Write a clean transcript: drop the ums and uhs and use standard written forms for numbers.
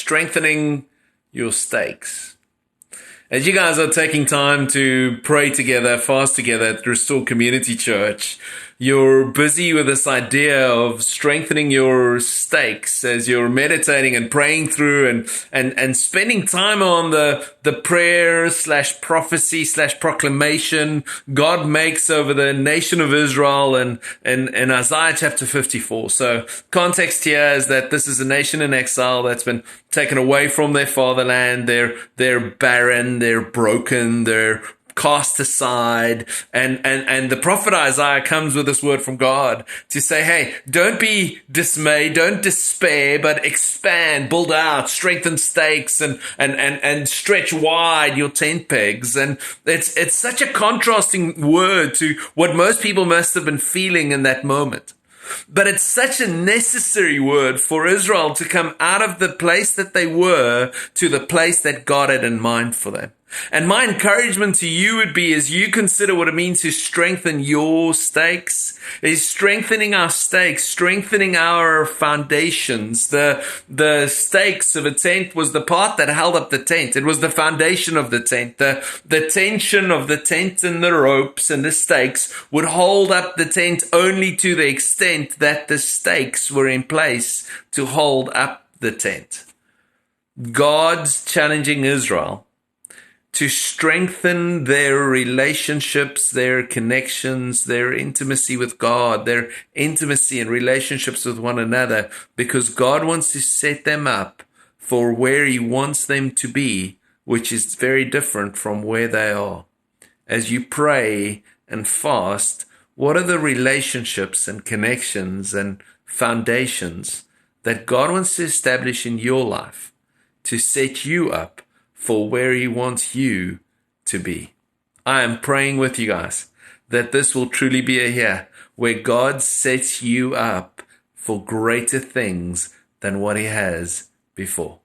strengthening your stakes. As you guys are taking time to pray together, fast together at Restore Community Church, you're busy with this idea of strengthening your stakes as you're meditating and praying through and spending time on the prayer / prophecy / proclamation God makes over the nation of Israel and Isaiah chapter 54. So context here is that this is a nation in exile that's been taken away from their fatherland. They're barren, they're broken, they're cast aside, and the prophet Isaiah comes with this word from God to say, hey, don't be dismayed, don't despair, but expand, build out, strengthen stakes, and stretch wide your tent pegs. And it's such a contrasting word to what most people must have been feeling in that moment. But it's such a necessary word for Israel to come out of the place that they were to the place that God had in mind for them. And my encouragement to you would be, as you consider what it means to strengthen your stakes, is strengthening our stakes, strengthening our foundations. The stakes of a tent was the part that held up the tent. It was the foundation of the tent. The tension of the tent and the ropes and the stakes would hold up the tent only to the extent that the stakes were in place to hold up the tent. God's challenging Israel to strengthen their relationships, their connections, their intimacy with God, their intimacy and relationships with one another, because God wants to set them up for where He wants them to be, which is very different from where they are. As you pray and fast, what are the relationships and connections and foundations that God wants to establish in your life to set you up for where He wants you to be? I am praying with you guys that this will truly be a year where God sets you up for greater things than what He has before.